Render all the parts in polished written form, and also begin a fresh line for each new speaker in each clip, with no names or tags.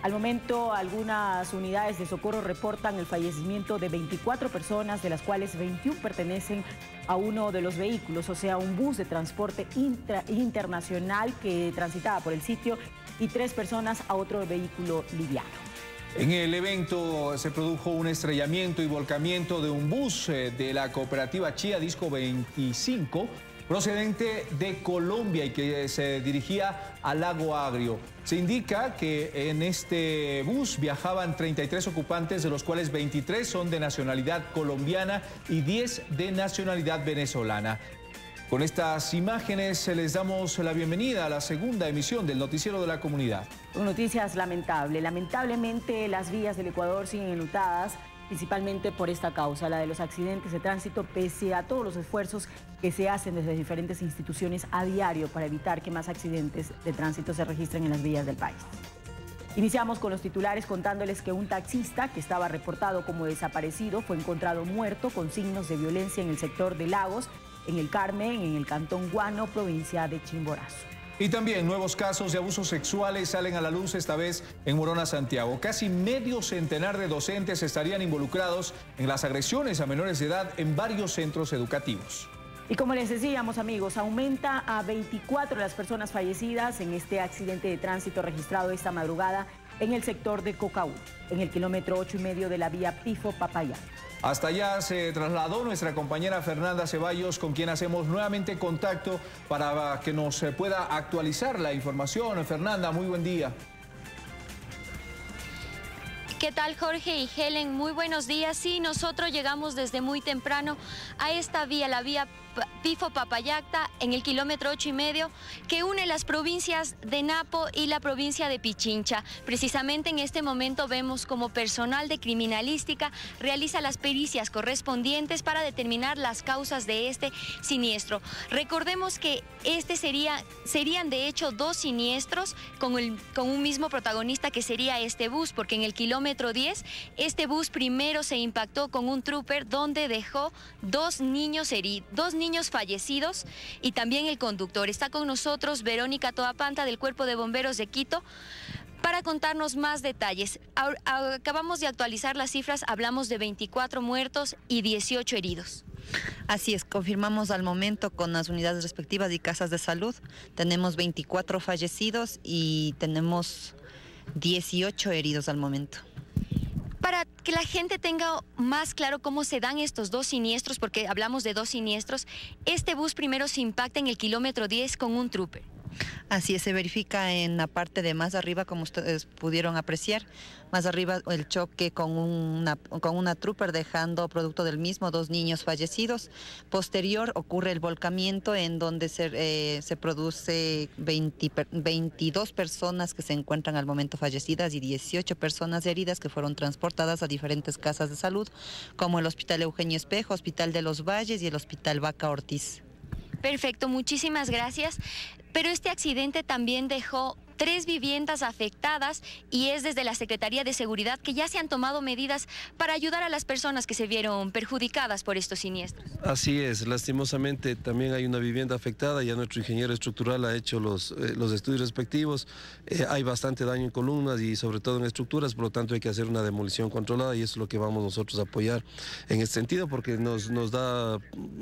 Al momento, algunas unidades de socorro reportan el fallecimiento de 24 personas, de las cuales 21 pertenecen a uno de los vehículos, o sea, un bus de transporte internacional que transitaba por el sitio, y 3 personas a otro vehículo liviano.
En el evento se produjo un estrellamiento y volcamiento de un bus de la cooperativa Chía Disco 25, procedente de Colombia y que se dirigía al Lago Agrio. Se indica que en este bus viajaban 33 ocupantes, de los cuales 23 son de nacionalidad colombiana y 10 de nacionalidad venezolana. Con estas imágenes les damos la bienvenida a la segunda emisión del Noticiero de la Comunidad.
Noticias lamentables. Lamentablemente las vías del Ecuador siguen enlutadas, principalmente por esta causa, la de los accidentes de tránsito, pese a todos los esfuerzos que se hacen desde diferentes instituciones a diario para evitar que más accidentes de tránsito se registren en las vías del país. Iniciamos con los titulares contándoles que un taxista que estaba reportado como desaparecido fue encontrado muerto con signos de violencia en el sector de Lagos, en el Carmen, en el cantón Guano, provincia de Chimborazo.
Y también nuevos casos de abusos sexuales salen a la luz, esta vez en Morona, Santiago. Casi medio centenar de docentes estarían involucrados en las agresiones a menores de edad en varios centros educativos.
Y como les decíamos, amigos, aumenta a 24 las personas fallecidas en este accidente de tránsito registrado esta madrugada en el sector de Cocaú, en el kilómetro 8,5 de la vía Pifo-Papayacta.
Hasta allá se trasladó nuestra compañera Fernanda Ceballos, con quien hacemos nuevamente contacto para que nos pueda actualizar la información. Fernanda, muy buen día.
¿Qué tal, Jorge y Helen? Muy buenos días. Sí, nosotros llegamos desde muy temprano a esta vía, la vía Pifo-Papayacta, en el kilómetro 8,5, que une las provincias de Napo y la provincia de Pichincha. Precisamente en este momento vemos como personal de criminalística realiza las pericias correspondientes para determinar las causas de este siniestro. Recordemos que serían de hecho 2 siniestros con un mismo protagonista, que sería este bus, porque en el kilómetro 10 este bus primero se impactó con un trooper donde dejó 2 niños fallecidos y también el conductor. Está con nosotros Verónica Toapanta del Cuerpo de Bomberos de Quito para contarnos más detalles. Acabamos de actualizar las cifras, hablamos de 24 muertos y 18 heridos.
Así es, confirmamos al momento con las unidades respectivas y casas de salud. Tenemos 24 fallecidos y tenemos 18 heridos al momento.
Para que la gente tenga más claro cómo se dan estos 2 siniestros, porque hablamos de 2 siniestros, este bus primero se impacta en el kilómetro 10 con un trooper.
Así es, se verifica en la parte de más arriba, como ustedes pudieron apreciar, más arriba el choque con una trooper, dejando producto del mismo 2 niños fallecidos. Posterior ocurre el volcamiento, en donde se produce 22 personas que se encuentran al momento fallecidas y 18 personas heridas que fueron transportadas a diferentes casas de salud, como el Hospital Eugenio Espejo, Hospital de los Valles y el Hospital Vaca Ortiz.
Perfecto, muchísimas gracias. Pero este accidente también dejó 3 viviendas afectadas y es desde la Secretaría de Seguridad que ya se han tomado medidas para ayudar a las personas que se vieron perjudicadas por estos siniestros.
Así es, lastimosamente también hay una vivienda afectada, ya nuestro ingeniero estructural ha hecho los estudios respectivos, hay bastante daño en columnas y sobre todo en estructuras, por lo tanto hay que hacer una demolición controlada y eso es lo que vamos nosotros a apoyar en este sentido, porque nos da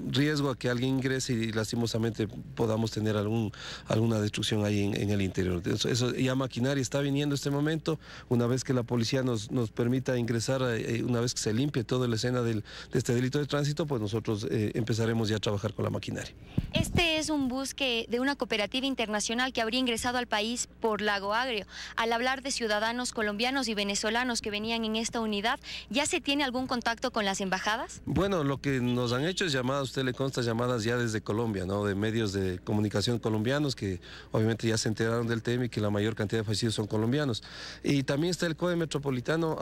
riesgo a que alguien ingrese y lastimosamente podamos tener alguna destrucción ahí en el interior. Eso ya maquinaria está viniendo este momento, una vez que la policía nos permita ingresar, una vez que se limpie toda la escena de este delito de tránsito, pues nosotros empezaremos ya a trabajar con la maquinaria.
Este es un bus de una cooperativa internacional que habría ingresado al país por Lago Agrio. Al hablar de ciudadanos colombianos y venezolanos que venían en esta unidad, ¿ya se tiene algún contacto con las embajadas?
Bueno, lo que nos han hecho es llamadas, usted le consta llamadas ya desde Colombia, ¿no? De medios de comunicación colombianos que obviamente ya se enteraron del tema y que la mayor cantidad de fallecidos son colombianos. Y también está el COE metropolitano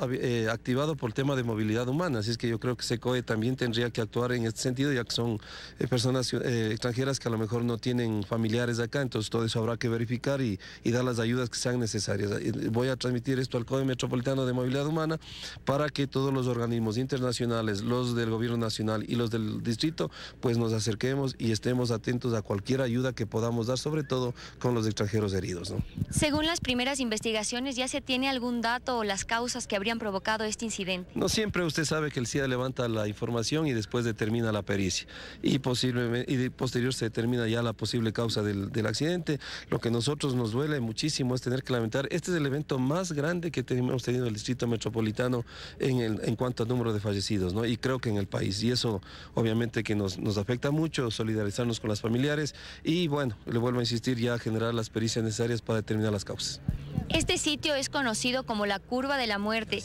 activado por el tema de movilidad humana, así es que yo creo que ese COE también tendría que actuar en este sentido, ya que son personas extranjeras que a lo mejor no tienen familiares acá, entonces todo eso habrá que verificar y dar las ayudas que sean necesarias. Voy a transmitir esto al COE metropolitano de movilidad humana para que todos los organismos internacionales, los del gobierno nacional y los del distrito, pues nos acerquemos y estemos atentos a cualquier ayuda que podamos dar, sobre todo con los extranjeros heridos, ¿no?
Según las primeras investigaciones, ¿ya se tiene algún dato o las causas que habrían provocado este incidente?
No siempre usted sabe que el CIA levanta la información y después determina la pericia. Y posterior se determina ya la posible causa del accidente. Lo que a nosotros nos duele muchísimo es tener que lamentar, este es el evento más grande que hemos tenido en el Distrito Metropolitano en cuanto a número de fallecidos, ¿no? Y creo que en el país. Y eso obviamente que nos afecta mucho, solidarizarnos con las familiares y bueno, le vuelvo a insistir, ya generar las pericias necesarias para determinar las causas.
Este sitio es conocido como la curva de la muerte.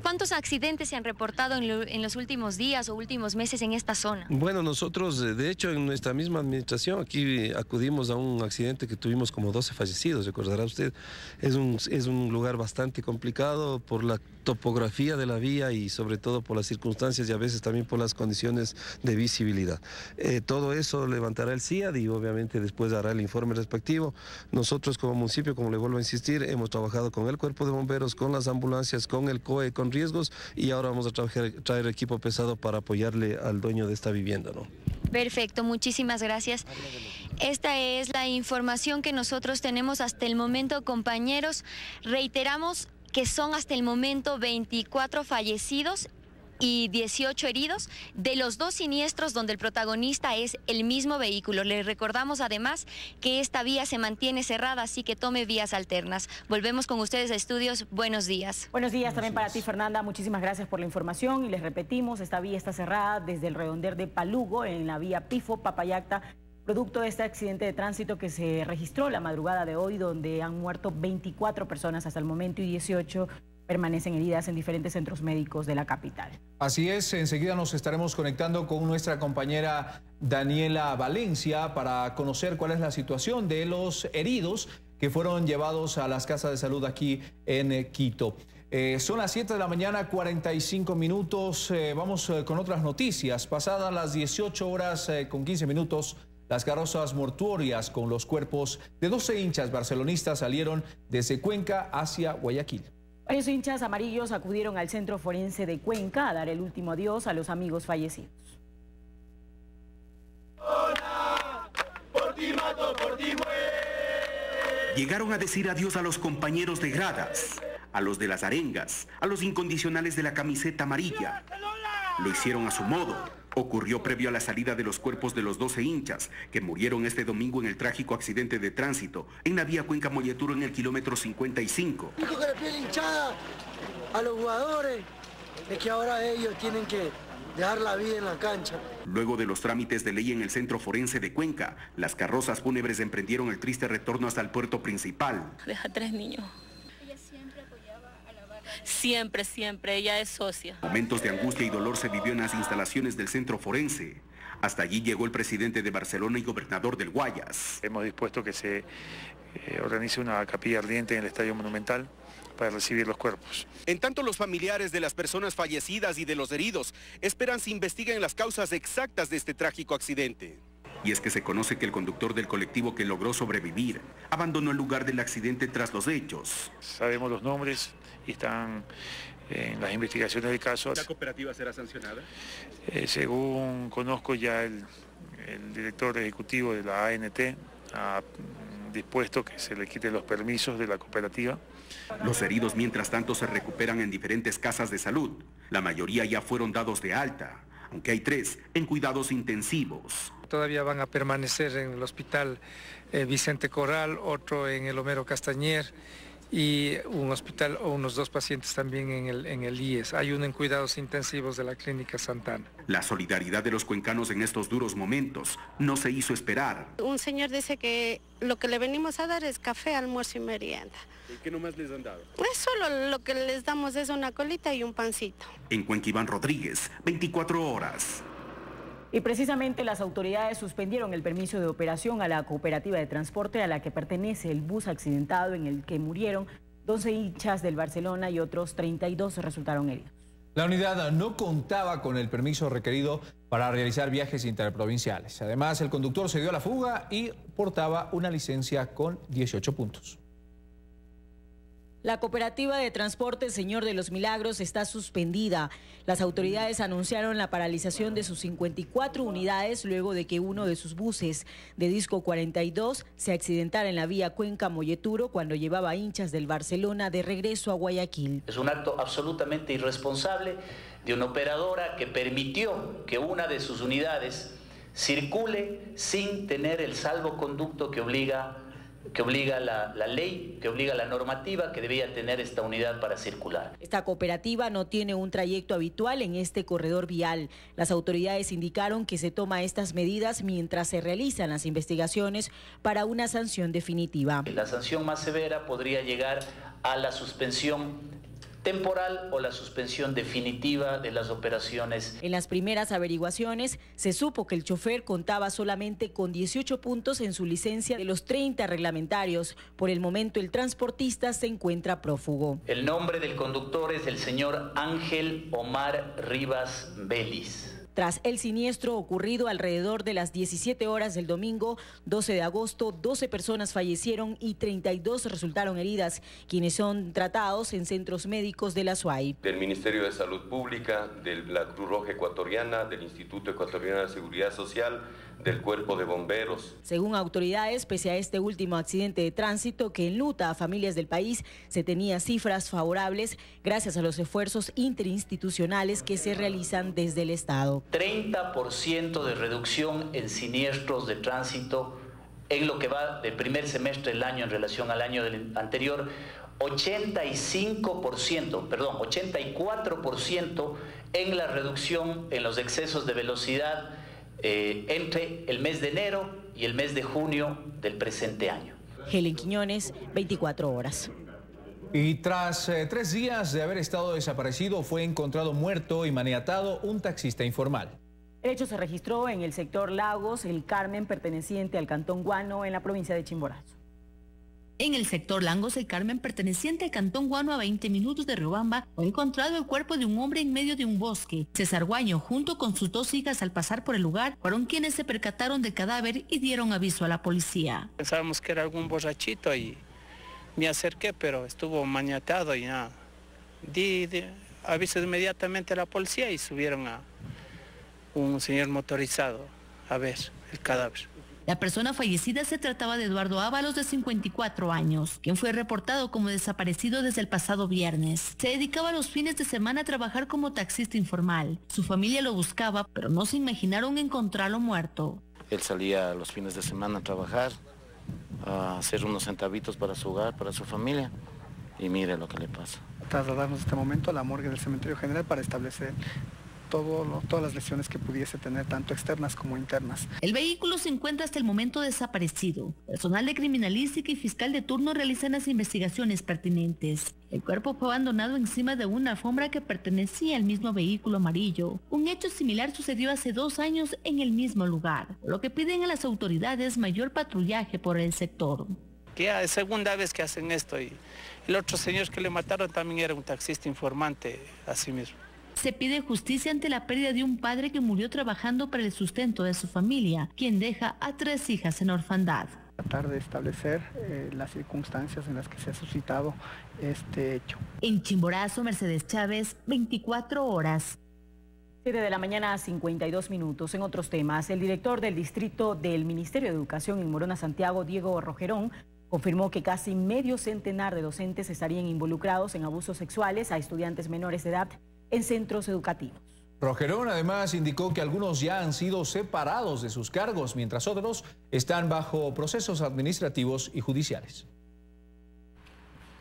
¿Cuántos accidentes se han reportado en los últimos días o últimos meses en esta zona?
Bueno, nosotros, de hecho, en nuestra misma administración, aquí acudimos a un accidente que tuvimos como 12 fallecidos, recordará usted. Es un lugar bastante complicado por la topografía de la vía y sobre todo por las circunstancias y a veces también por las condiciones de visibilidad. Todo eso levantará el CIAD y obviamente después hará el informe respectivo. Nosotros como municipio, como le vuelvo a insistir, hemos trabajado con el Cuerpo de Bomberos, con las ambulancias, con el COE, con riesgos y ahora vamos a traer equipo pesado para apoyarle al dueño de esta vivienda, ¿no?
Perfecto, muchísimas gracias. Esta es la información que nosotros tenemos hasta el momento, compañeros. Reiteramos que son hasta el momento 24 fallecidos y 18 heridos de los dos siniestros donde el protagonista es el mismo vehículo. Les recordamos además que esta vía se mantiene cerrada, así que tome vías alternas. Volvemos con ustedes a estudios. Buenos días.
Buenos días también para ti, Fernanda. Muchísimas gracias por la información y les repetimos, esta vía está cerrada desde el redondel de Palugo en la vía Pifo Papayacta, producto de este accidente de tránsito que se registró la madrugada de hoy, donde han muerto 24 personas hasta el momento y 18 permanecen heridas en diferentes centros médicos de la capital.
Así es, enseguida nos estaremos conectando con nuestra compañera Daniela Valencia para conocer cuál es la situación de los heridos que fueron llevados a las casas de salud aquí en Quito. Son las 7 de la mañana, 45 minutos. Vamos con otras noticias. Pasadas las 18 horas con 15 minutos, las carrozas mortuorias con los cuerpos de 12 hinchas barcelonistas salieron desde Cuenca hacia Guayaquil.
Varios hinchas amarillos acudieron al Centro Forense de Cuenca a dar el último adiós a los amigos fallecidos.
Llegaron a decir adiós a los compañeros de gradas, a los de las arengas, a los incondicionales de la camiseta amarilla. Lo hicieron a su modo. Ocurrió previo a la salida de los cuerpos de los 12 hinchas que murieron este domingo en el trágico accidente de tránsito en la vía Cuenca-Molleturo en el kilómetro 55.
Dijo que le pide hinchada a los jugadores de que ahora ellos tienen que dejar la vida en la cancha.
Luego de los trámites de ley en el Centro Forense de Cuenca, las carrozas fúnebres emprendieron el triste retorno hasta el puerto principal.
Deja 3 niños. Siempre, siempre, ella es socia.
Momentos de angustia y dolor se vivió en las instalaciones del Centro Forense. Hasta allí llegó el presidente de Barcelona y gobernador del Guayas.
Hemos dispuesto que se organice una capilla ardiente en el Estadio Monumental para recibir los cuerpos.
En tanto, los familiares de las personas fallecidas y de los heridos esperan se investiguen las causas exactas de este trágico accidente. Y es que se conoce que el conductor del colectivo que logró sobrevivir abandonó el lugar del accidente tras los hechos.
Sabemos los nombres y están en las investigaciones del caso.
¿La cooperativa será sancionada?
Según conozco, ya el director ejecutivo de la ANT ha dispuesto que se le quiten los permisos de la cooperativa.
Los heridos, mientras tanto, se recuperan en diferentes casas de salud. La mayoría ya fueron dados de alta, aunque hay 3 en cuidados intensivos.
Todavía van a permanecer en el hospital Vicente Corral, otro en el Homero Castañer y unos 2 pacientes también en el IES. Hay uno en cuidados intensivos de la Clínica Santana.
La solidaridad de los cuencanos en estos duros momentos no se hizo esperar.
Un señor dice que lo que le venimos a dar es café, almuerzo y merienda.
¿Y qué nomás les han dado?
Pues solo lo que les damos es una colita y un pancito.
En Cuenca, Iván Rodríguez, 24 horas.
Y precisamente las autoridades suspendieron el permiso de operación a la cooperativa de transporte a la que pertenece el bus accidentado en el que murieron 12 hinchas del Barcelona y otros 32 resultaron heridos.
La unidad no contaba con el permiso requerido para realizar viajes interprovinciales. Además, el conductor se dio a la fuga y portaba una licencia con 18 puntos.
La cooperativa de transporte Señor de los Milagros está suspendida. Las autoridades anunciaron la paralización de sus 54 unidades luego de que uno de sus buses de disco 42 se accidentara en la vía Cuenca-Molleturo cuando llevaba hinchas del Barcelona de regreso a Guayaquil.
Es un acto absolutamente irresponsable de una operadora que permitió que una de sus unidades circule sin tener el salvoconducto que obliga la ley, que obliga la normativa que debía tener esta unidad para circular.
Esta cooperativa no tiene un trayecto habitual en este corredor vial. Las autoridades indicaron que se toma estas medidas mientras se realizan las investigaciones para una sanción definitiva.
La sanción más severa podría llegar a la suspensión temporal o la suspensión definitiva de las operaciones.
En las primeras averiguaciones se supo que el chofer contaba solamente con 18 puntos en su licencia de los 30 reglamentarios. Por el momento el transportista se encuentra prófugo.
El nombre del conductor es el señor Ángel Omar Rivas Vélez.
Tras el siniestro ocurrido alrededor de las 17 horas del domingo 12 de agosto, 12 personas fallecieron y 32 resultaron heridas, quienes son tratados en centros médicos de la SUAY.
Del Ministerio de Salud Pública, de la Cruz Roja Ecuatoriana, del Instituto Ecuatoriano de Seguridad Social, del Cuerpo de Bomberos.
Según autoridades, pese a este último accidente de tránsito que enluta a familias del país, se tenía cifras favorables gracias a los esfuerzos interinstitucionales que se realizan desde el Estado.
30% de reducción en siniestros de tránsito en lo que va del primer semestre del año en relación al año anterior, 84% en la reducción en los excesos de velocidad entre el mes de enero y el mes de junio del presente año.
Helen Quiñones, 24 horas.
Y tras 3 días de haber estado desaparecido, fue encontrado muerto y maniatado un taxista informal.
El hecho se registró en el sector Lagos, El Carmen, perteneciente al Cantón Guano, en la provincia de Chimborazo.
En el sector Lagos, El Carmen, perteneciente al Cantón Guano, a 20 minutos de Riobamba, fue encontrado el cuerpo de un hombre en medio de un bosque. César Guaño, junto con sus 2 hijas, al pasar por el lugar, fueron quienes se percataron del cadáver y dieron aviso a la policía.
Pensábamos que era algún borrachito y me acerqué, pero estuvo maniatado y nada. Di aviso inmediatamente a la policía y subieron a un señor motorizado a ver el cadáver.
La persona fallecida se trataba de Eduardo Ábalos, de 54 años, quien fue reportado como desaparecido desde el pasado viernes. Se dedicaba los fines de semana a trabajar como taxista informal. Su familia lo buscaba, pero no se imaginaron encontrarlo muerto.
Él salía los fines de semana a trabajar, a hacer unos centavitos para su hogar, para su familia, y mire lo que le pasa.
Trasladarnos en este momento a la morgue del Cementerio General para establecer todas las lesiones que pudiese tener, tanto externas como internas.
El vehículo se encuentra hasta el momento desaparecido. Personal de criminalística y fiscal de turno realizan las investigaciones pertinentes. El cuerpo fue abandonado encima de una alfombra que pertenecía al mismo vehículo amarillo. Un hecho similar sucedió hace 2 años en el mismo lugar, por lo que piden a las autoridades mayor patrullaje por el sector.
Que ya es segunda vez que hacen esto y el otro señor que le mataron también era un taxista informante a sí mismo.
Se pide justicia ante la pérdida de un padre que murió trabajando para el sustento de su familia, quien deja a 3 hijas en orfandad.
Tratar de establecer las circunstancias en las que se ha suscitado este hecho.
En Chimborazo, Mercedes Chávez, 24 horas.
7 de la mañana, 52 minutos. En otros temas, el director del distrito del Ministerio de Educación en Morona, Santiago, Diego Rogerón, confirmó que casi medio centenar de docentes estarían involucrados en abusos sexuales a estudiantes menores de edad en centros educativos.
Rogerón además indicó que algunos ya han sido separados de sus cargos, mientras otros están bajo procesos administrativos y judiciales.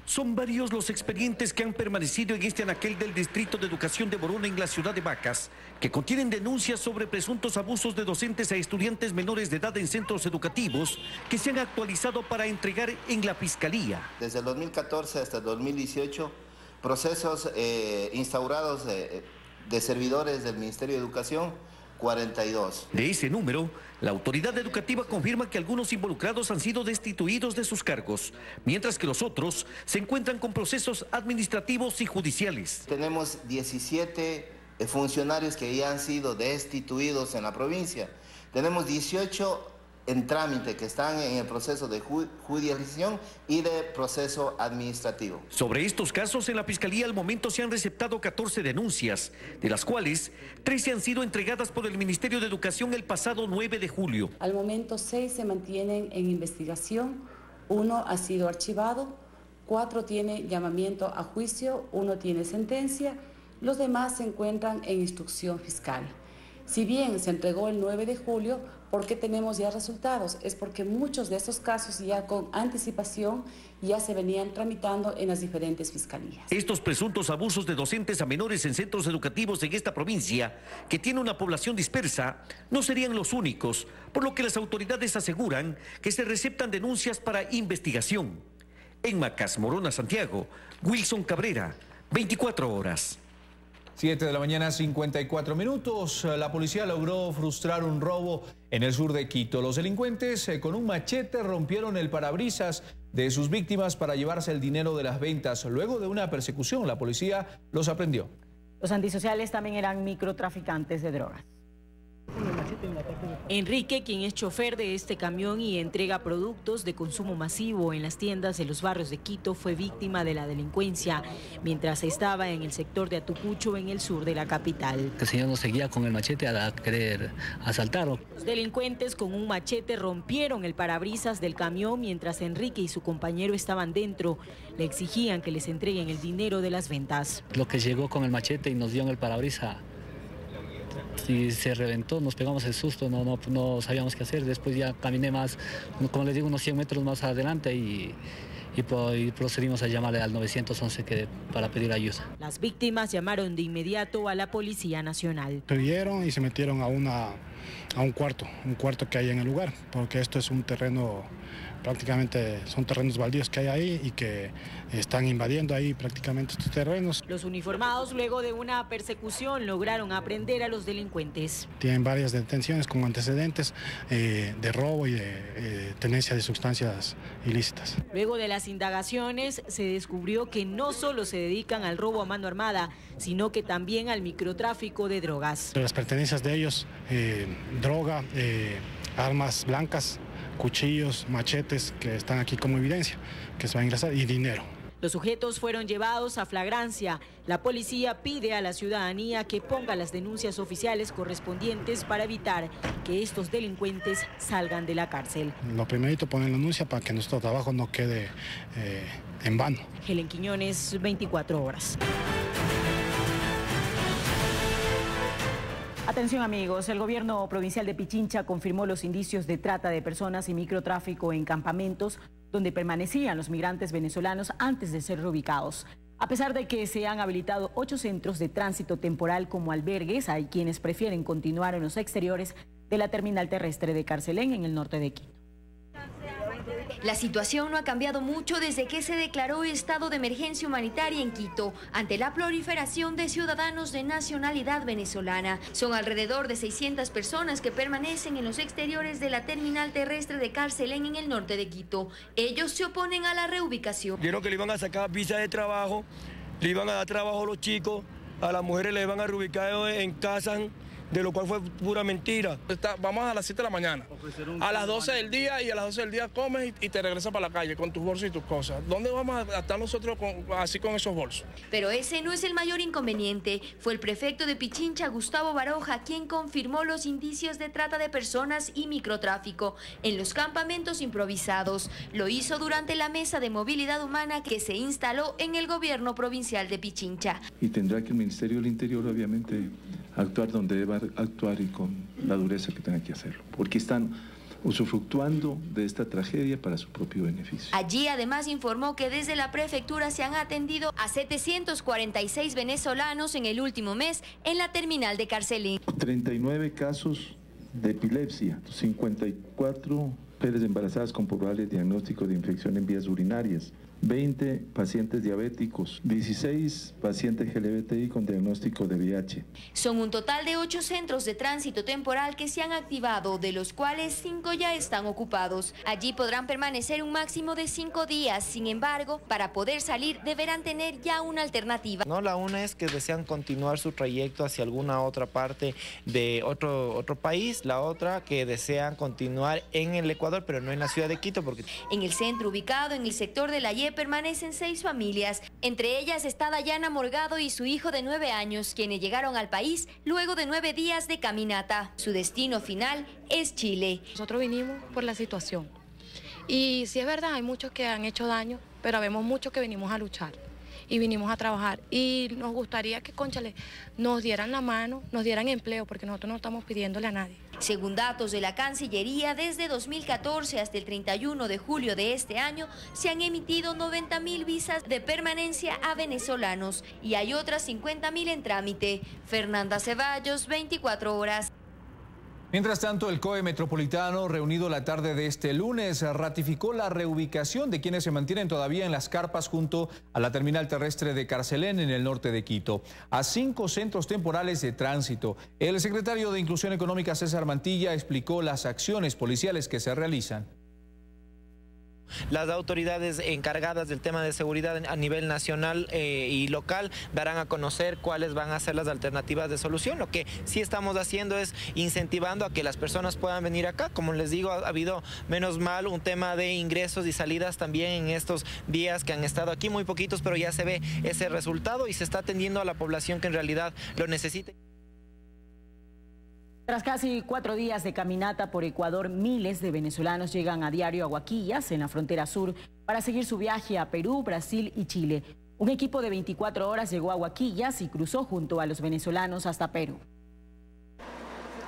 Son varios los expedientes que han permanecido en este anaquel del Distrito de Educación de Morona en la ciudad de Vacas, que contienen denuncias sobre presuntos abusos de docentes a estudiantes menores de edad en centros educativos que se han actualizado para entregar en la Fiscalía.
Desde el 2014 hasta el 2018, procesos instaurados de servidores del Ministerio de Educación, 42.
De ese número, la autoridad educativa confirma que algunos involucrados han sido destituidos de sus cargos, mientras que los otros se encuentran con procesos administrativos y judiciales.
Tenemos 17 funcionarios que ya han sido destituidos en la provincia. Tenemos 18 en trámite, que están en el proceso de judicialización y de proceso administrativo.
Sobre estos casos, en la Fiscalía al momento se han receptado 14 denuncias, de las cuales 13 han sido entregadas por el Ministerio de Educación el pasado 9 de julio.
Al momento 6 se mantienen en investigación, 1 ha sido archivado, 4 tiene llamamiento a juicio, 1 tiene sentencia, los demás se encuentran en instrucción fiscal. Si bien se entregó el 9 de julio, ¿por qué tenemos ya resultados? Es porque muchos de estos casos ya con anticipación ya se venían tramitando en las diferentes fiscalías.
Estos presuntos abusos de docentes a menores en centros educativos en esta provincia, que tiene una población dispersa, no serían los únicos, por lo que las autoridades aseguran que se receptan denuncias para investigación. En Macas, Morona, Santiago, Wilson Cabrera, 24 horas.
7 de la mañana, 54 minutos. La policía logró frustrar un robo en el sur de Quito. Los delincuentes con un machete rompieron el parabrisas de sus víctimas para llevarse el dinero de las ventas. Luego de una persecución, la policía los aprendió.
Los antisociales también eran microtraficantes de drogas. Enrique, quien es chofer de este camión y entrega productos de consumo masivo en las tiendas de los barrios de Quito, fue víctima de la delincuencia mientras estaba en el sector de Atucucho, en el sur de la capital.
El señor nos seguía con el machete a querer asaltarlo.
Los delincuentes con un machete rompieron el parabrisas del camión mientras Enrique y su compañero estaban dentro. Le exigían que les entreguen el dinero de las ventas.
Lo que llegó con el machete y nos dio en el parabrisas, y se reventó, nos pegamos el susto, no sabíamos qué hacer. Después ya caminé más, como les digo, unos 100 metros más adelante y procedimos a llamarle al 911 para pedir ayuda.
Las víctimas llamaron de inmediato a la Policía Nacional.
Se vieron y se metieron a un cuarto que hay en el lugar, porque esto es un terreno, prácticamente son terrenos baldíos que hay ahí y que están invadiendo ahí prácticamente estos terrenos.
Los uniformados, luego de una persecución, lograron aprender a los delincuentes.
Tienen varias detenciones con antecedentes de robo y de tenencia de sustancias ilícitas.
Luego de las indagaciones se descubrió que no solo se dedican al robo a mano armada, sino que también al microtráfico de drogas.
Las pertenencias de ellos, droga, armas blancas, cuchillos, machetes que están aquí como evidencia, que se va a ingresar, y dinero.
Los sujetos fueron llevados a flagrancia. La policía pide a la ciudadanía que ponga las denuncias oficiales correspondientes para evitar que estos delincuentes salgan de la cárcel.
Lo primerito, poner la denuncia para que nuestro trabajo no quede en vano.
Helen Quiñones, 24 horas. Atención amigos, el gobierno provincial de Pichincha confirmó los indicios de trata de personas y microtráfico en campamentos donde permanecían los migrantes venezolanos antes de ser reubicados. A pesar de que se han habilitado 8 centros de tránsito temporal como albergues, hay quienes prefieren continuar en los exteriores de la terminal terrestre de Carcelén en el norte de Quito.
La situación no ha cambiado mucho desde que se declaró estado de emergencia humanitaria en Quito ante la proliferación de ciudadanos de nacionalidad venezolana. Son alrededor de 600 personas que permanecen en los exteriores de la terminal terrestre de Carcelén en el norte de Quito. Ellos se oponen a la reubicación.
Dijeron que le iban a sacar visa de trabajo, le iban a dar trabajo a los chicos, a las mujeres le iban a reubicar en casa, de lo cual fue pura mentira.
Vamos a las 7 de la mañana, a las 12 del día, y a las 12 del día comes y te regresas para la calle con tus bolsos y tus cosas. ¿Dónde vamos a estar nosotros así con esos bolsos?
Pero ese no es el mayor inconveniente. Fue el prefecto de Pichincha, Gustavo Baroja, quien confirmó los indicios de trata de personas y microtráfico en los campamentos improvisados. Lo hizo durante la mesa de movilidad humana que se instaló en el gobierno provincial de Pichincha.
Y tendrá que el Ministerio del Interior, obviamente, actuar donde deba actuar y con la dureza que tenga que hacerlo, porque están usufructuando de esta tragedia para su propio beneficio.
Allí además informó que desde la prefectura se han atendido a 746 venezolanos en el último mes en la terminal de Carcelén.
39 casos de epilepsia, 54 mujeres embarazadas con probable diagnóstico de infección en vías urinarias, 20 pacientes diabéticos, 16 pacientes LGBTI con diagnóstico de VIH.
Son un total de 8 centros de tránsito temporal que se han activado, de los cuales 5 ya están ocupados. Allí podrán permanecer un máximo de 5 días. Sin embargo, para poder salir deberán tener ya una alternativa.
No, la una es que desean continuar su trayecto hacia alguna otra parte de otro país. La otra que desean continuar en el Ecuador, pero no en la ciudad de Quito. Porque
en el centro ubicado en el sector de la YE permanecen 6 familias. Entre ellas está Dayana Morgado y su hijo de 9 años, quienes llegaron al país luego de 9 días de caminata. Su destino final es Chile.
Nosotros vinimos por la situación. Y sí es verdad, hay muchos que han hecho daño, pero vemos muchos que venimos a luchar y vinimos a trabajar. Y nos gustaría que, cónchale, nos dieran la mano, nos dieran empleo, porque nosotros no estamos pidiéndole a nadie.
Según datos de la Cancillería, desde 2014 hasta el 31 de julio de este año, se han emitido 90.000 visas de permanencia a venezolanos y hay otras 50.000 en trámite. Fernanda Ceballos, 24 horas.
Mientras tanto, el COE Metropolitano, reunido la tarde de este lunes, ratificó la reubicación de quienes se mantienen todavía en las carpas junto a la terminal terrestre de Carcelén en el norte de Quito, a 5 centros temporales de tránsito. El secretario de Inclusión Económica, César Mantilla, explicó las acciones policiales que se realizan.
Las autoridades encargadas del tema de seguridad a nivel nacional y local darán a conocer cuáles van a ser las alternativas de solución. Lo que sí estamos haciendo es incentivando a que las personas puedan venir acá. Como les digo, ha habido menos mal un tema de ingresos y salidas también en estos días que han estado aquí, muy poquitos, pero ya se ve ese resultado y se está atendiendo a la población que en realidad lo necesite.
Tras casi 4 días de caminata por Ecuador, miles de venezolanos llegan a diario a Huaquillas, en la frontera sur, para seguir su viaje a Perú, Brasil y Chile. Un equipo de 24 horas llegó a Huaquillas y cruzó junto a los venezolanos hasta Perú.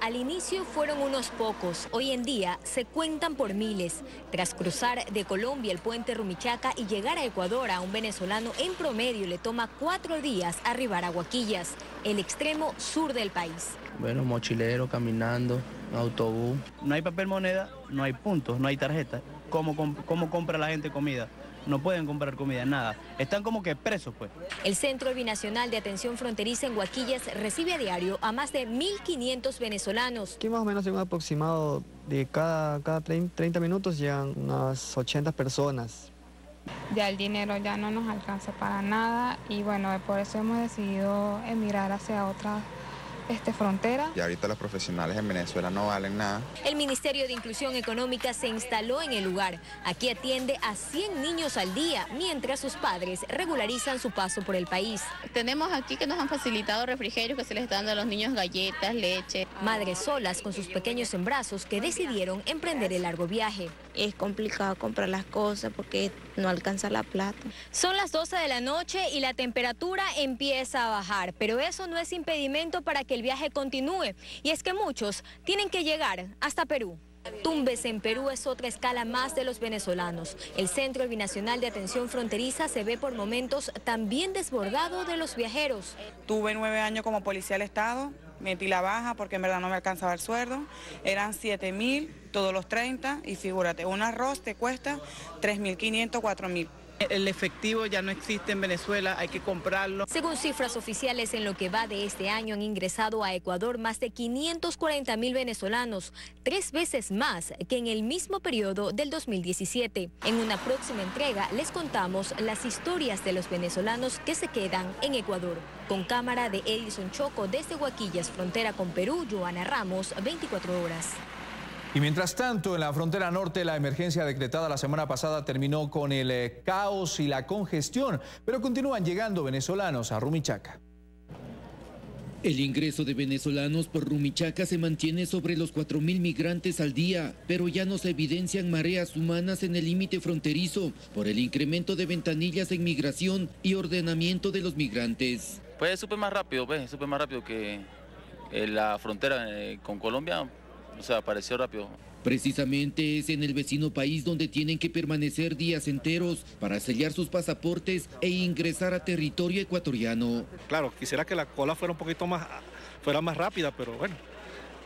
Al inicio fueron unos pocos, hoy en día se cuentan por miles. Tras cruzar de Colombia el puente Rumichaca y llegar a Ecuador, a un venezolano en promedio le toma 4 días arribar a Huaquillas, el extremo sur del país.
Bueno, mochilero, caminando, autobús. No hay papel moneda, no hay puntos, no hay tarjeta. ¿Cómo compra la gente comida? No pueden comprar comida, nada. Están como que presos, pues.
El Centro Binacional de Atención Fronteriza en Huaquillas recibe a diario a más de 1.500 venezolanos.
Aquí más o menos en un aproximado de cada 30 minutos llegan unas 80 personas.
Ya el dinero ya no nos alcanza para nada y bueno, por eso hemos decidido emigrar hacia otras frontera.
Y ahorita los profesionales en Venezuela no valen nada.
El Ministerio de Inclusión Económica se instaló en el lugar. Aquí atiende a 100 niños al día, mientras sus padres regularizan su paso por el país.
Tenemos aquí que nos han facilitado refrigerios que se les están dando a los niños, galletas, leche.
Madres solas con sus pequeños en brazos que decidieron emprender el largo viaje.
Es complicado comprar las cosas porque no alcanza la plata.
Son las 12 de la noche y la temperatura empieza a bajar, pero eso no es impedimento para que el viaje continúe. Y es que muchos tienen que llegar hasta Perú. Tumbes en Perú es otra escala más de los venezolanos. El Centro Binacional de Atención Fronteriza se ve por momentos también desbordado de los viajeros.
Tuve 9 años como policía del Estado, metí la baja porque en verdad no me alcanzaba el sueldo. Eran 7.000 todos los 30 y figúrate, un arroz te cuesta 3.500, 4.000.
El efectivo ya no existe en Venezuela, hay que comprarlo.
Según cifras oficiales, en lo que va de este año han ingresado a Ecuador más de 540.000 venezolanos, 3 veces más que en el mismo periodo del 2017. En una próxima entrega les contamos las historias de los venezolanos que se quedan en Ecuador. Con cámara de Edison Choco desde Huaquillas, frontera con Perú, Joana Ramos, 24 horas.
Y mientras tanto, en la frontera norte, la emergencia decretada la semana pasada terminó con el caos y la congestión, pero continúan llegando venezolanos a Rumichaca.
El ingreso de venezolanos por Rumichaca se mantiene sobre los 4.000 migrantes al día, pero ya no se evidencian mareas humanas en el límite fronterizo por el incremento de ventanillas en migración y ordenamiento de los migrantes.
Pues súper más rápido que la frontera con Colombia. O sea, apareció rápido.
Precisamente es en el vecino país donde tienen que permanecer días enteros para sellar sus pasaportes e ingresar a territorio ecuatoriano.
Claro, quisiera que la cola fuera un poquito más, fuera más rápida, pero bueno,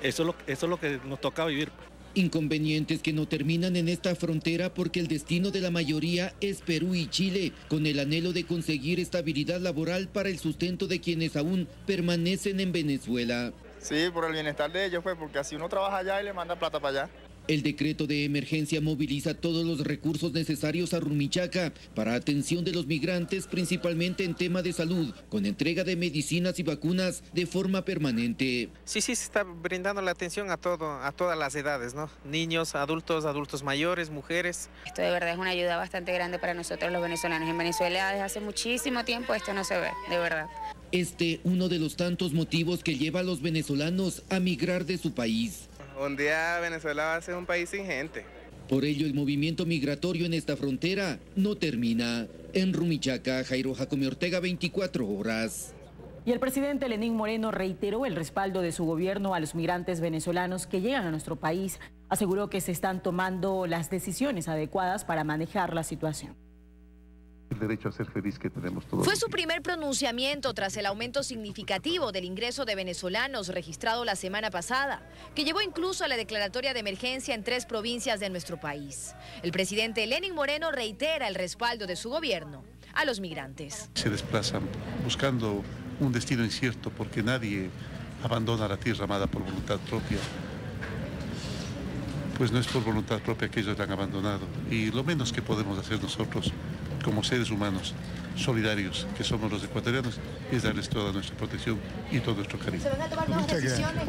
eso es lo que nos toca vivir.
Inconvenientes que no terminan en esta frontera porque el destino de la mayoría es Perú y Chile, con el anhelo de conseguir estabilidad laboral para el sustento de quienes aún permanecen en Venezuela.
Sí, por el bienestar de ellos, pues, porque así uno trabaja allá y le manda plata para allá.
El decreto de emergencia moviliza todos los recursos necesarios a Rumichaca para atención de los migrantes, principalmente en tema de salud, con entrega de medicinas y vacunas de forma permanente.
Sí, se está brindando la atención a todas las edades, ¿no? Niños, adultos mayores, mujeres.
Esto de verdad es una ayuda bastante grande para nosotros los venezolanos. En Venezuela desde hace muchísimo tiempo esto no se ve, de verdad.
Uno de los tantos motivos que lleva a los venezolanos a migrar de su país.
Un día Venezuela va a ser un país sin gente.
Por ello, el movimiento migratorio en esta frontera no termina. En Rumichaca, Jairo Jacome Ortega, 24 horas.
Y el presidente Lenín Moreno reiteró el respaldo de su gobierno a los migrantes venezolanos que llegan a nuestro país. Aseguró que se están tomando las decisiones adecuadas para manejar la situación.
El derecho a ser feliz que tenemos todos.
Fue su primer pronunciamiento tras el aumento significativo del ingreso de venezolanos registrado la semana pasada, que llevó incluso a la declaratoria de emergencia en 3 provincias de nuestro país. El presidente Lenín Moreno reitera el respaldo de su gobierno a los migrantes.
Se desplazan buscando un destino incierto porque nadie abandona la tierra amada por voluntad propia. Pues no es por voluntad propia que ellos la han abandonado. Y lo menos que podemos hacer nosotros, como seres humanos solidarios que somos los ecuatorianos, es darles toda nuestra protección y todo nuestro cariño.
¿Se van a tomar nuevas decisiones?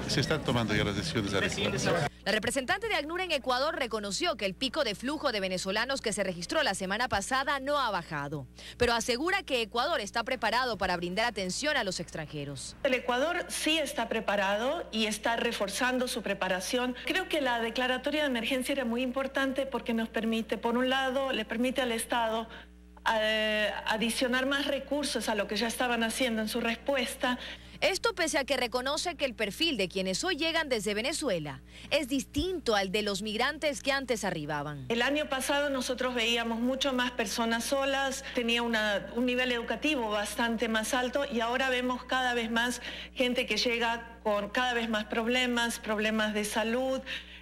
Se están tomando ya las decisiones adecuadas.
La representante de ACNUR en Ecuador reconoció que el pico de flujo de venezolanos que se registró la semana pasada no ha bajado, pero asegura que Ecuador está preparado para brindar atención a los extranjeros.
El Ecuador sí está preparado y está reforzando su preparación. Creo que la declaratoria de emergencia era muy importante porque nos permite, por un lado, le permite al Estado adicionar más recursos a lo que ya estaban haciendo en su respuesta.
Esto pese a que reconoce que el perfil de quienes hoy llegan desde Venezuela es distinto al de los migrantes que antes arribaban.
El año pasado nosotros veíamos mucho más personas solas, tenía un nivel educativo bastante más alto y ahora vemos cada vez más gente que llega con cada vez más problemas de salud,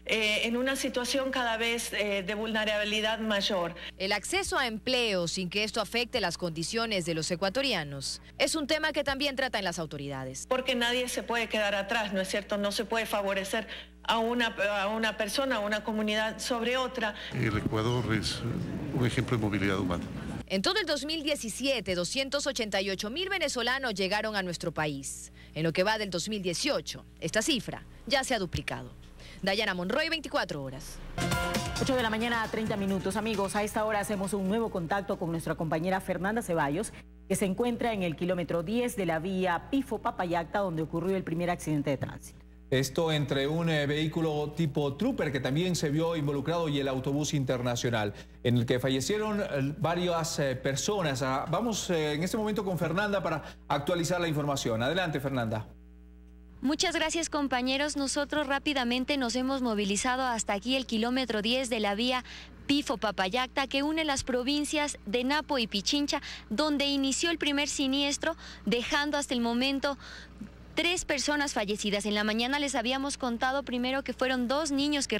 en una situación cada vez de vulnerabilidad mayor.
El acceso a empleo sin que esto afecte las condiciones de los ecuatorianos es un tema que también tratan las autoridades.
Porque nadie se puede quedar atrás, ¿no es cierto? No se puede favorecer a una persona, a una comunidad sobre otra.
El Ecuador es un ejemplo de movilidad humana.
En todo el 2017, 288.000 venezolanos llegaron a nuestro país. En lo que va del 2018, esta cifra ya se ha duplicado. Dayana Monroy, 24 horas.
8 de la mañana, 30 minutos. Amigos, a esta hora hacemos un nuevo contacto con nuestra compañera Fernanda Ceballos, que se encuentra en el kilómetro 10 de la vía Pifo-Papayacta, donde ocurrió el primer accidente de tránsito.
Esto entre un vehículo tipo Trooper que también se vio involucrado y el autobús internacional, en el que fallecieron varias personas. Vamos en este momento con Fernanda para actualizar la información. Adelante, Fernanda.
Muchas gracias, compañeros. Nosotros rápidamente nos hemos movilizado hasta aquí el kilómetro 10 de la vía Pifo-Papayacta, que une las provincias de Napo y Pichincha, donde inició el primer siniestro, dejando hasta el momento 3 personas fallecidas. En la mañana les habíamos contado primero que fueron 2 niños que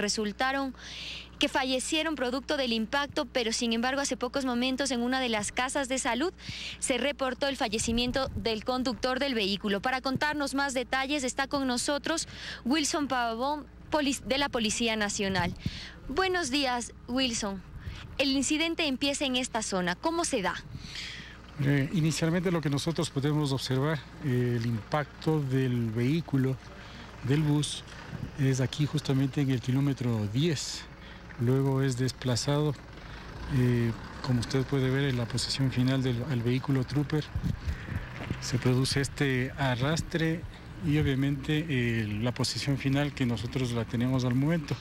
fallecieron producto del impacto, pero sin embargo hace pocos momentos en una de las casas de salud se reportó el fallecimiento del conductor del vehículo. Para contarnos más detalles está con nosotros Wilson Pavón, de la Policía Nacional. Buenos días, Wilson. El incidente empieza en esta zona. ¿Cómo se da?
Inicialmente lo que nosotros podemos observar, el impacto del vehículo, del bus, es aquí justamente en el kilómetro 10. Luego es desplazado, como usted puede ver en la posición final del vehículo Trooper. Se produce este arrastre y obviamente la posición final que nosotros la tenemos al momento.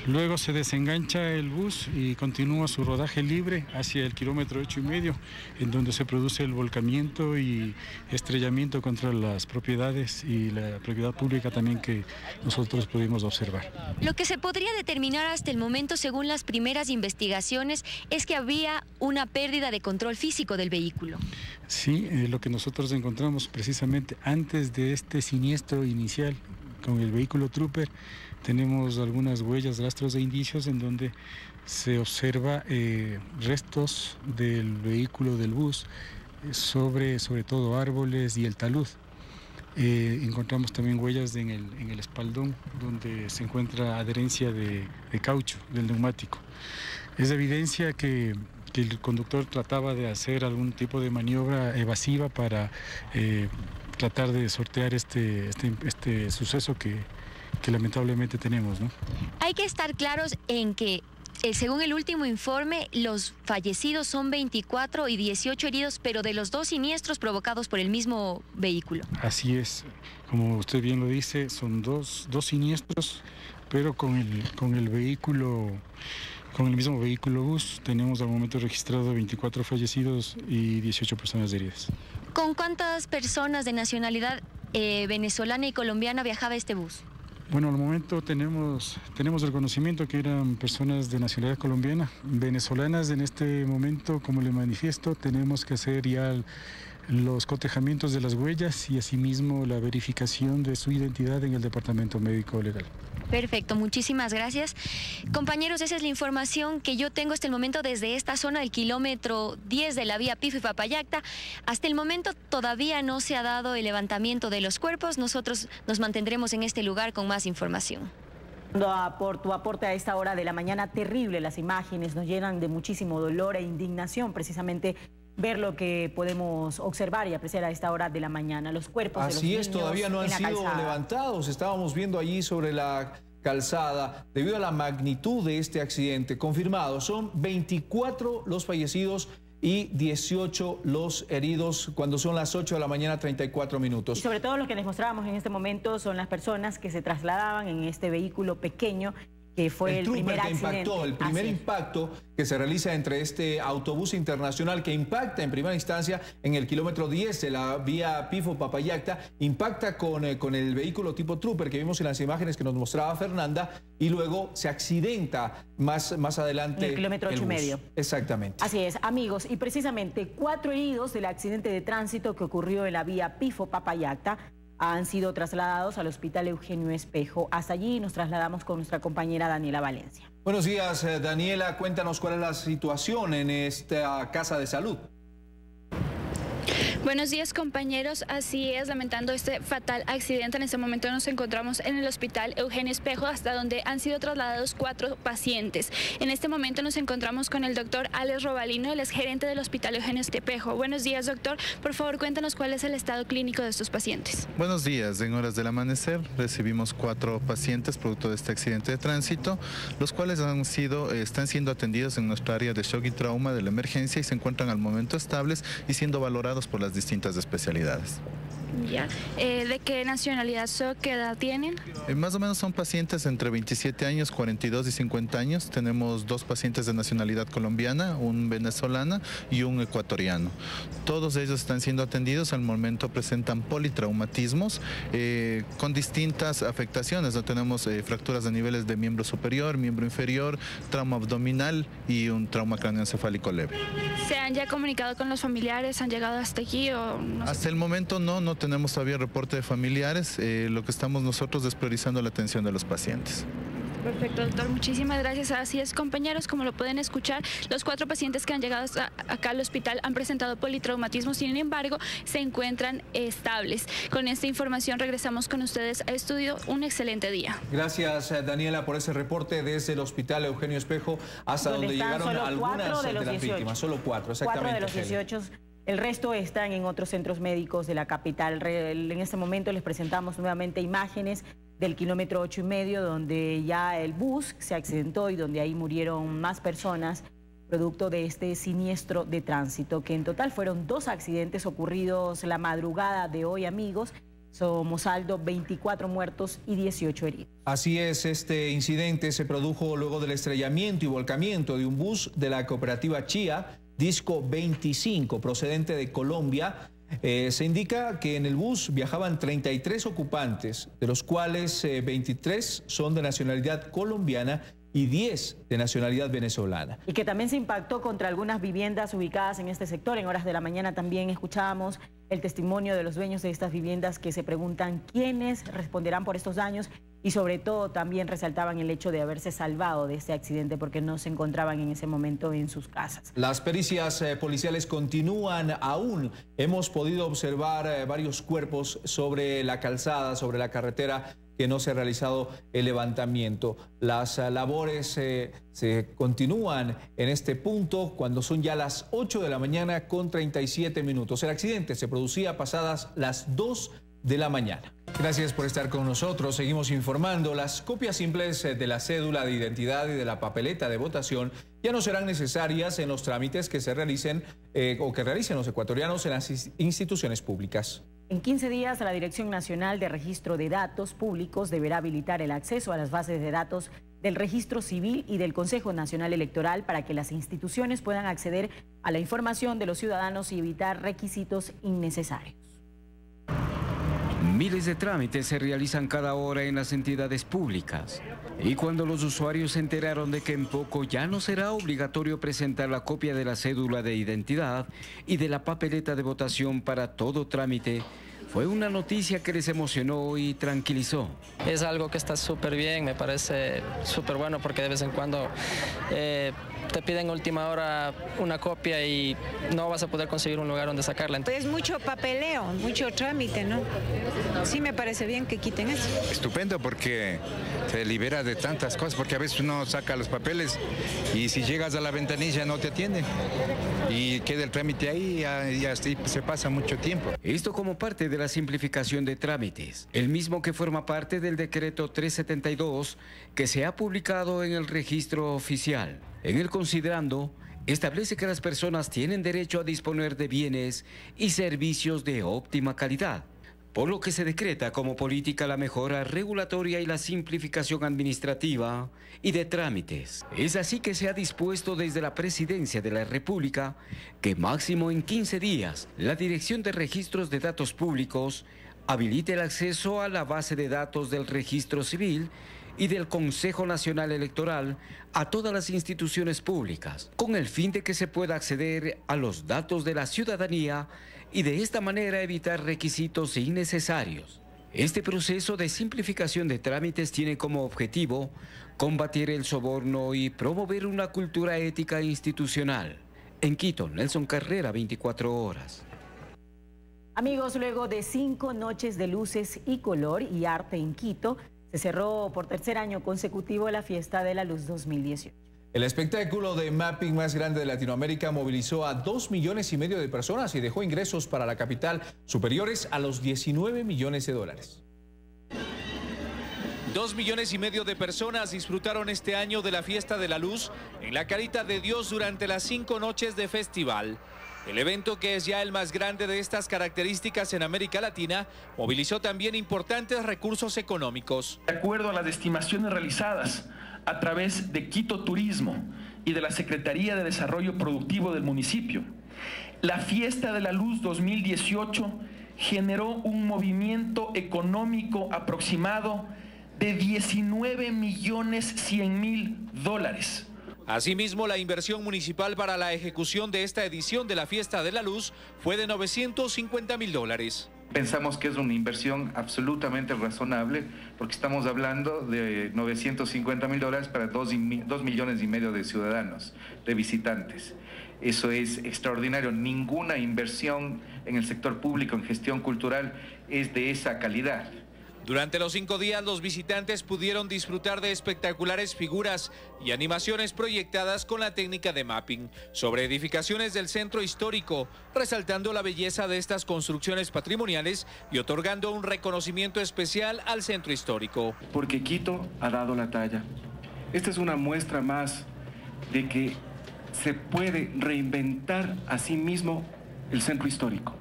Luego se desengancha el bus y continúa su rodaje libre hacia el kilómetro 8,5, en donde se produce el volcamiento y estrellamiento contra las propiedades y la propiedad pública también que nosotros pudimos observar.
Lo que se podría determinar hasta el momento, según las primeras investigaciones, es que había una pérdida de control físico del vehículo.
Sí, lo que nosotros encontramos precisamente antes de este siniestro inicial con el vehículo Trooper tenemos algunas huellas, rastros de indicios en donde se observa restos del vehículo del bus sobre todo árboles y el talud. Encontramos también huellas en el espaldón donde se encuentra adherencia de caucho del neumático. Es evidencia que el conductor trataba de hacer algún tipo de maniobra evasiva para tratar de sortear este suceso que lamentablemente tenemos, ¿no?
Hay que estar claros en que según el último informe, los fallecidos son 24 y 18 heridos, pero de los 2 siniestros provocados por el mismo vehículo.
Así es, como usted bien lo dice, son dos siniestros, pero con el vehículo, con el mismo vehículo bus, tenemos al momento registrado 24 fallecidos y 18 personas heridas.
¿Con cuántas personas de nacionalidad venezolana y colombiana viajaba este bus?
Bueno, al momento tenemos el conocimiento que eran personas de nacionalidad colombiana. Venezolanas en este momento, como le manifiesto, tenemos que hacer ya los cotejamientos de las huellas y asimismo la verificación de su identidad en el Departamento Médico Legal.
Perfecto, muchísimas gracias. Compañeros, esa es la información que yo tengo hasta el momento desde esta zona del kilómetro 10 de la vía Pifo y Papayacta. Hasta el momento todavía no se ha dado el levantamiento de los cuerpos. Nosotros nos mantendremos en este lugar con más información.
Por tu aporte a esta hora de la mañana, terrible, las imágenes nos llenan de muchísimo dolor e indignación, precisamente ver lo que podemos observar y apreciar a esta hora de la mañana, los cuerpos de los niños.
Así es, todavía no han sido levantados. Estábamos viendo allí sobre la calzada, debido a la magnitud de este accidente. Confirmado, son 24 los fallecidos y 18 los heridos cuando son las 8 de la mañana, 34 minutos.
Y sobre todo lo que les mostrábamos en este momento son las personas que se trasladaban en este vehículo pequeño, que fue el primer accidente.
El primer impacto que se realiza entre este autobús internacional que impacta en primera instancia en el kilómetro 10 de la vía Pifo-Papayacta, impacta con el vehículo tipo Trooper que vimos en las imágenes que nos mostraba Fernanda y luego se accidenta más adelante.
En el kilómetro 8,5.
Exactamente.
Así es, amigos, y precisamente 4 heridos del accidente de tránsito que ocurrió en la vía Pifo-Papayacta han sido trasladados al Hospital Eugenio Espejo. Hasta allí nos trasladamos con nuestra compañera Daniela Valencia.
Buenos días, Daniela. Cuéntanos cuál es la situación en esta casa de salud.
Buenos días, compañeros. Así es, lamentando este fatal accidente, en este momento nos encontramos en el Hospital Eugenio Espejo, hasta donde han sido trasladados 4 pacientes. En este momento nos encontramos con el doctor Alex Robalino, el exgerente del Hospital Eugenio Espejo. Buenos días, doctor. Por favor, cuéntanos cuál es el estado clínico de estos pacientes.
Buenos días. En horas del amanecer recibimos 4 pacientes producto de este accidente de tránsito, los cuales están siendo atendidos en nuestra área de shock y trauma de la emergencia y se encuentran al momento estables y siendo valorados por las distintas especialidades.
Ya. ¿De qué nacionalidad son? ¿Qué edad tienen?
Más o menos son pacientes entre 27 años, 42 y 50 años. Tenemos 2 pacientes de nacionalidad colombiana, un venezolano y un ecuatoriano. Todos ellos están siendo atendidos. Al momento presentan politraumatismos con distintas afectaciones. ¿No? Tenemos fracturas de niveles de miembro superior, miembro inferior, trauma abdominal y un trauma craneoencefálico leve.
¿Se han ya comunicado con los familiares? ¿Han llegado hasta aquí? O no sé?
Hasta el momento no tenemos todavía reporte de familiares. Lo que estamos nosotros es priorizando la atención de los pacientes.
Perfecto, doctor. Muchísimas gracias. Así es, compañeros, como lo pueden escuchar, los 4 pacientes que han llegado acá al hospital han presentado politraumatismo, sin embargo, se encuentran estables. Con esta información regresamos con ustedes a estudio. Un excelente día.
Gracias, Daniela, por ese reporte desde el Hospital Eugenio Espejo hasta donde llegaron algunas de las víctimas. Solo 4, exactamente.
4 de los 18. El resto están en otros centros médicos de la capital. En este momento les presentamos nuevamente imágenes del kilómetro 8,5, donde ya el bus se accidentó y donde ahí murieron más personas producto de este siniestro de tránsito, que en total fueron 2 accidentes ocurridos la madrugada de hoy, amigos. Somos saldo 24 muertos y 18 heridos.
Así es, este incidente se produjo luego del estrellamiento y volcamiento de un bus de la cooperativa Chía, Disco 25, procedente de Colombia. Se indica que en el bus viajaban 33 ocupantes, de los cuales 23 son de nacionalidad colombiana y 10 de nacionalidad venezolana.
Y que también se impactó contra algunas viviendas ubicadas en este sector. En horas de la mañana también escuchábamos el testimonio de los dueños de estas viviendas que se preguntan quiénes responderán por estos daños y sobre todo también resaltaban el hecho de haberse salvado de este accidente porque no se encontraban en ese momento en sus casas.
Las pericias policiales continúan aún. Hemos podido observar varios cuerpos sobre la calzada, sobre la carretera, que no se ha realizado el levantamiento. Las labores se continúan en este punto cuando son ya las 8 de la mañana con 37 minutos. El accidente se producía pasadas las 2 de la mañana. Gracias por estar con nosotros. Seguimos informando. Las copias simples de la cédula de identidad y de la papeleta de votación ya no serán necesarias en los trámites que se realicen o que realicen los ecuatorianos en las instituciones públicas.
En 15 días, la Dirección Nacional de Registro de Datos Públicos deberá habilitar el acceso a las bases de datos del Registro Civil y del Consejo Nacional Electoral para que las instituciones puedan acceder a la información de los ciudadanos y evitar requisitos innecesarios.
Miles de trámites se realizan cada hora en las entidades públicas. Y cuando los usuarios se enteraron de que en poco ya no será obligatorio presentar la copia de la cédula de identidad y de la papeleta de votación para todo trámite, fue una noticia que les emocionó y tranquilizó.
Es algo que está súper bien, me parece súper bueno porque de vez en cuando te piden última hora una copia y no vas a poder conseguir un lugar donde sacarla.
Es mucho papeleo, mucho trámite, ¿no? Sí me parece bien que quiten eso.
Estupendo porque te libera de tantas cosas, porque a veces uno saca los papeles y si llegas a la ventanilla no te atienden y queda el trámite ahí y así se pasa mucho tiempo.
Esto como parte de la simplificación de trámites, el mismo que forma parte del decreto 372 que se ha publicado en el registro oficial. En el considerando, establece que las personas tienen derecho a disponer de bienes y servicios de óptima calidad, por lo que se decreta como política la mejora regulatoria y la simplificación administrativa y de trámites. Es así que se ha dispuesto desde la Presidencia de la República que máximo en 15 días la Dirección de Registros de Datos Públicos habilite el acceso a la base de datos del Registro Civil y del Consejo Nacional Electoral a todas las instituciones públicas, con el fin de que se pueda acceder a los datos de la ciudadanía y de esta manera evitar requisitos innecesarios. Este proceso de simplificación de trámites tiene como objetivo combatir el soborno y promover una cultura ética institucional. En Quito, Nelson Carrera, 24 horas.
Amigos, luego de 5 noches de luces y color y arte en Quito, se cerró por tercer año consecutivo la Fiesta de la Luz 2018.
El espectáculo de mapping más grande de Latinoamérica movilizó a 2,5 millones de personas y dejó ingresos para la capital superiores a los 19 millones de dólares.
2,5 millones de personas disfrutaron este año de la Fiesta de la Luz en la Carita de Dios durante las 5 noches de festival. El evento, que es ya el más grande de estas características en América Latina, movilizó también importantes recursos económicos.
De acuerdo a las estimaciones realizadas a través de Quito Turismo y de la Secretaría de Desarrollo Productivo del municipio, la Fiesta de la Luz 2018 generó un movimiento económico aproximado de $19.100.000.
Asimismo, la inversión municipal para la ejecución de esta edición de la Fiesta de la Luz fue de $950.000.
Pensamos que es una inversión absolutamente razonable porque estamos hablando de $950.000 para 2,5 millones de ciudadanos, de visitantes. Eso es extraordinario. Ninguna inversión en el sector público en gestión cultural es de esa calidad.
Durante los 5 días, los visitantes pudieron disfrutar de espectaculares figuras y animaciones proyectadas con la técnica de mapping sobre edificaciones del centro histórico, resaltando la belleza de estas construcciones patrimoniales y otorgando un reconocimiento especial al centro histórico.
Porque Quito ha dado la talla. Esta es una muestra más de que se puede reinventar a sí mismo el centro histórico.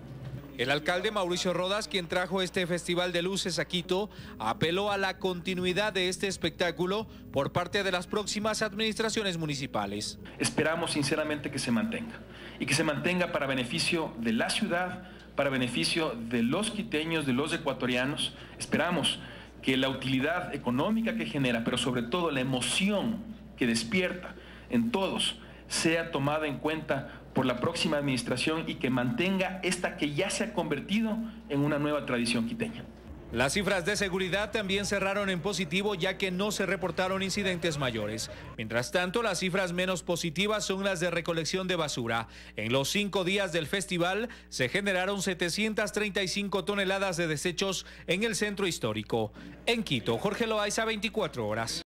El alcalde Mauricio Rodas, quien trajo este Festival de Luces a Quito, apeló a la continuidad de este espectáculo por parte de las próximas administraciones municipales.
Esperamos sinceramente que se mantenga y que se mantenga para beneficio de la ciudad, para beneficio de los quiteños, de los ecuatorianos. Esperamos que la utilidad económica que genera, pero sobre todo la emoción que despierta en todos, sea tomada en cuenta por la próxima administración y que mantenga esta que ya se ha convertido en una nueva tradición quiteña.
Las cifras de seguridad también cerraron en positivo, ya que no se reportaron incidentes mayores. Mientras tanto, las cifras menos positivas son las de recolección de basura. En los 5 días del festival se generaron 735 toneladas de desechos en el centro histórico. En Quito, Jorge Loaiza, 24 horas.